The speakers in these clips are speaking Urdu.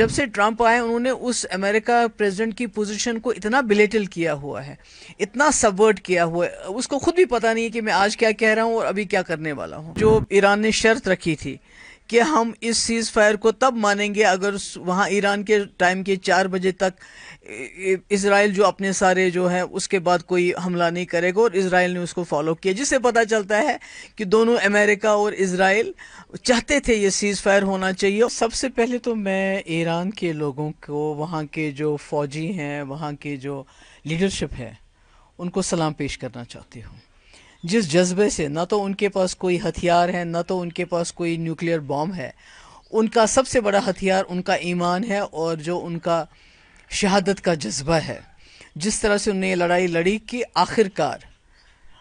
جب سے ٹرمپ آئے انہوں نے اس امریکہ پریزیڈنٹ کی پوزیشن کو اتنا بلیٹل کیا ہوا ہے، اتنا سبورٹ کیا ہوا ہے، اس کو خود بھی پتہ نہیں ہے کہ میں آج کیا کہہ رہا ہوں اور ابھی کیا کرنے والا ہوں۔ جو ایران نے شرط رکھی تھی کہ ہم اس سیز فائر کو تب مانیں گے اگر وہاں ایران کے ٹائم کے 4 بجے تک اسرائیل جو اپنے سارے جو ہے اس کے بعد کوئی حملہ نہیں کرے گا، اور اسرائیل نے اس کو فالو کیا، جس سے پتہ چلتا ہے کہ دونوں امریکہ اور اسرائیل چاہتے تھے یہ سیز فائر ہونا چاہیے۔ سب سے پہلے تو میں ایران کے لوگوں کو، وہاں کے جو فوجی ہیں، وہاں کے جو لیڈرشپ ہے، ان کو سلام پیش کرنا چاہتی ہوں۔ جس جذبے سے، نہ تو ان کے پاس کوئی ہتھیار ہے، نہ تو ان کے پاس کوئی نیوکلیئر بام ہے، ان کا سب سے بڑا ہتھیار ان کا ایمان ہے اور جو ان کا شہادت کا جذبہ ہے۔ جس طرح سے انہوں نے یہ لڑائی لڑی کہ آخر کار،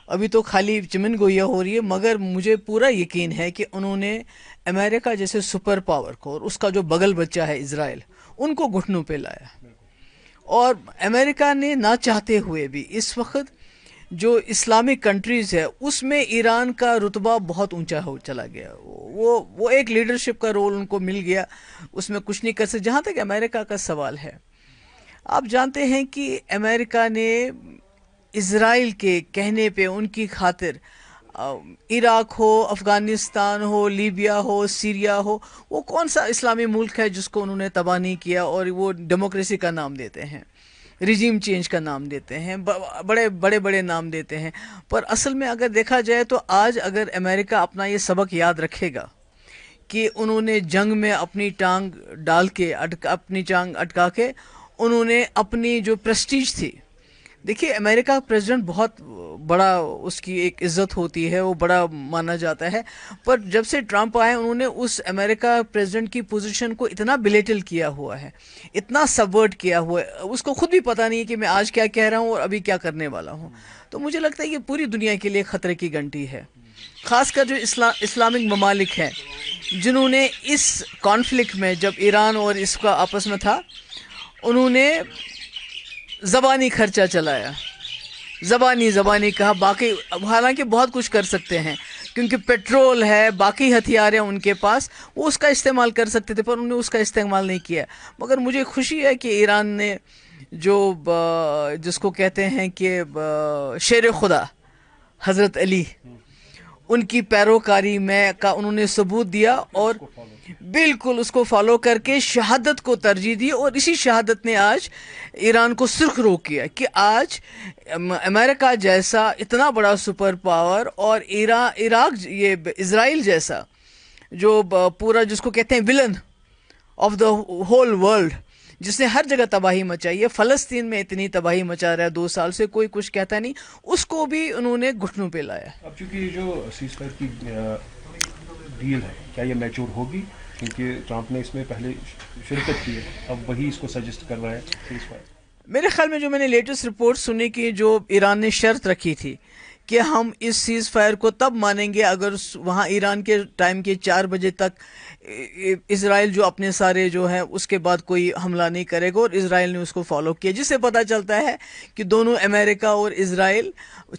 ابھی تو خالی چمن گویا ہو رہی ہے، مگر مجھے پورا یقین ہے کہ انہوں نے امریکہ جیسے سپر پاور کو اور اس کا جو بغل بچہ ہے اسرائیل، ان کو گھٹنوں پہ لایا۔ اور امریکہ نے نہ چاہتے ہوئے بھی اس وقت جو اسلامک کنٹریز ہے اس میں ایران کا رتبہ بہت اونچا ہو چلا گیا، وہ ایک لیڈرشپ کا رول ان کو مل گیا، اس میں کچھ نہیں کر سکتے۔ جہاں تک امریکہ کا سوال ہے، آپ جانتے ہیں کہ امریکہ نے اسرائیل کے کہنے پہ، ان کی خاطر، عراق ہو، افغانستان ہو، لیبیا ہو، سیریا ہو، وہ کون سا اسلامی ملک ہے جس کو انہوں نے تباہ نہیں کیا، اور وہ ڈیموکریسی کا نام دیتے ہیں، ریجیم چینج کا نام دیتے ہیں، بڑے بڑے بڑے نام دیتے ہیں، پر اصل میں اگر دیکھا جائے تو آج اگر امریکہ اپنا یہ سبق یاد رکھے گا کہ انہوں نے جنگ میں اپنی ٹانگ ڈال کے، اپنی ٹانگ اٹکا کے، انہوں نے اپنی جو پریسٹیج تھی، دیکھیے امریکہ کا پریزیڈنٹ بہت بڑا، اس کی ایک عزت ہوتی ہے، وہ بڑا مانا جاتا ہے، پر جب سے ٹرمپ آئے انہوں نے اس امریکہ پریزیڈنٹ کی پوزیشن کو اتنا بلیٹل کیا ہوا ہے، اتنا سبورٹ کیا ہوا ہے، اس کو خود بھی پتہ نہیں ہے کہ میں آج کیا کہہ رہا ہوں اور ابھی کیا کرنے والا ہوں۔ تو مجھے لگتا ہے یہ پوری دنیا کے لیے خطرے کی گھنٹی ہے، خاص کر جو اسلامک ممالک ہیں جنہوں نے اس کانفلکٹ میں، جب ایران اور اس کا آپس میں تھا، انہوں نے زبانی خرچہ چلایا، زبانی کہا، باقی حالانکہ بہت کچھ کر سکتے ہیں کیونکہ پیٹرول ہے، باقی ہتھیار ہیں ان کے پاس، وہ اس کا استعمال کر سکتے تھے، پر انہوں نے اس کا استعمال نہیں کیا۔ مگر مجھے خوشی ہے کہ ایران نے جو جس کو کہتے ہیں کہ شیر خدا حضرت علی، ان کی پیروکاری میں کا انہوں نے ثبوت دیا، اور بالکل اس کو فالو کر کے شہادت کو ترجیح دی، اور اسی شہادت نے آج ایران کو سرخ رو کیا کہ آج امریکہ جیسا اتنا بڑا سپر پاور اور عراق، یہ اسرائیل جیسا جو پورا جس کو کہتے ہیں ولن آف دا ہول ورلڈ، جس نے ہر جگہ تباہی مچائی ہے، فلسطین میں اتنی تباہی مچا رہا ہے 2 سال سے، کوئی کچھ کہتا نہیں، اس کو بھی انہوں نے گھٹنوں پہ لایا۔ اب چونکہ یہ جو سیز فائر کی ڈیل ہے، کیا یہ میچور ہوگی؟ کیونکہ ٹرمپ نے اس میں پہلے شرکت کی ہے، اب وہی اس کو سجسٹ کر رہا ہے سیز فائر۔ میرے خیال میں جو میں نے لیٹسٹ رپورٹ سنی کہ جو ایران نے شرط رکھی تھی کہ ہم اس سیز فائر کو تب مانیں گے اگر وہاں ایران کے ٹائم کے 4 بجے تک اسرائیل جو اپنے سارے جو ہیں اس کے بعد کوئی حملہ نہیں کرے گا، اور اسرائیل نے اس کو فالو کیا، جس سے پتہ چلتا ہے کہ دونوں امریکہ اور اسرائیل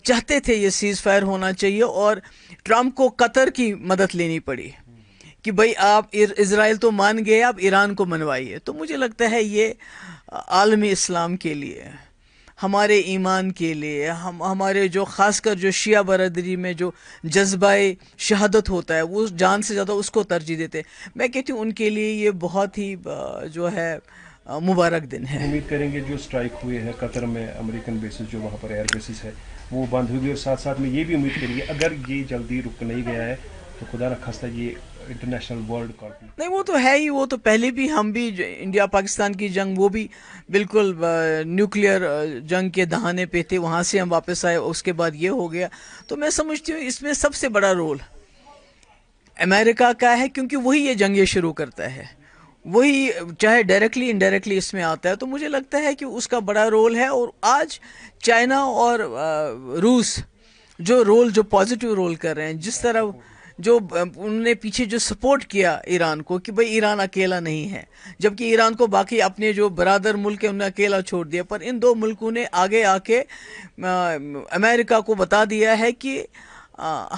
چاہتے تھے یہ سیز فائر ہونا چاہیے، اور ٹرمپ کو قطر کی مدد لینی پڑی کہ بھئی آپ اسرائیل تو مان گئے، آپ ایران کو منوائیے۔ تو مجھے لگتا ہے یہ عالمی اسلام کے لیے، ہمارے ایمان کے لیے، ہمارے جو خاص کر جو شیعہ برادری میں جو جذبہ شہادت ہوتا ہے، وہ جان سے زیادہ اس کو ترجیح دیتے، میں کہتی ہوں ان کے لیے یہ بہت ہی جو ہے مبارک دن ہے۔ امید کریں گے جو اسٹرائک ہوئے ہیں قطر میں، امریکن بیسز جو وہاں پر ایئر بیسز ہے وہ بند ہوگی، اور ساتھ ساتھ میں یہ بھی امید کریں گے اگر یہ جلدی رک نہیں گیا ہے تو خدا نہ خواستہ یہ انٹرنیشنل ورلڈ کانفلکٹ۔ نہیں، وہ تو ہے ہی، وہ تو پہلے بھی ہم بھی انڈیا پاکستان کی جنگ، وہ بھی بالکل نیوکلیئر جنگ کے دہانے پہ تھے، وہاں سے ہم واپس آئے، اس کے بعد یہ ہو گیا۔ تو میں سمجھتی ہوں اس میں سب سے بڑا رول امریکہ کا ہے، کیونکہ وہی یہ جنگیں شروع کرتا ہے، وہی چاہے ڈائریکٹلی انڈائریکٹلی اس میں آتا ہے۔ تو مجھے لگتا ہے کہ اس کا بڑا رول ہے، اور آج چائنا اور روس جو پازیٹیو رول کر رہے ہیں، جس طرح جو انہوں نے پیچھے جو سپورٹ کیا ایران کو کہ بھئی ایران اکیلا نہیں ہے، جبکہ ایران کو باقی اپنے جو برادر ملک ہیں انہوں نے اکیلا چھوڑ دیا، پر ان 2 ملکوں نے آگے آ کے امریکہ کو بتا دیا ہے کہ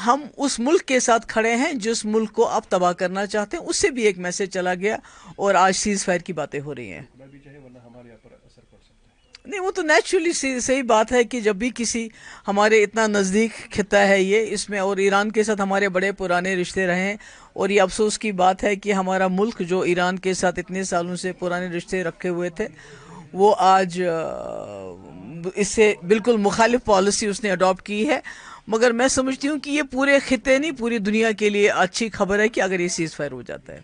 ہم اس ملک کے ساتھ کھڑے ہیں جس ملک کو آپ تباہ کرنا چاہتے ہیں. اس سے بھی ایک میسج چلا گیا اور آج سیز فائر کی باتیں ہو رہی ہیں. نہیں وہ تو نیچرلی صحیح بات ہے کہ جب بھی کسی ہمارے اتنا نزدیک خطہ ہے یہ، اس میں اور ایران کے ساتھ ہمارے بڑے پرانے رشتے رہے ہیں، اور یہ افسوس کی بات ہے کہ ہمارا ملک جو ایران کے ساتھ اتنے سالوں سے پرانے رشتے رکھے ہوئے تھے وہ آج اس سے بالکل مخالف پالیسی اس نے اڈاپٹ کی ہے. مگر میں سمجھتی ہوں کہ یہ پورے خطے نہیں، پوری دنیا کے لیے اچھی خبر ہے کہ اگر یہ سیز فائر ہو جاتا ہے.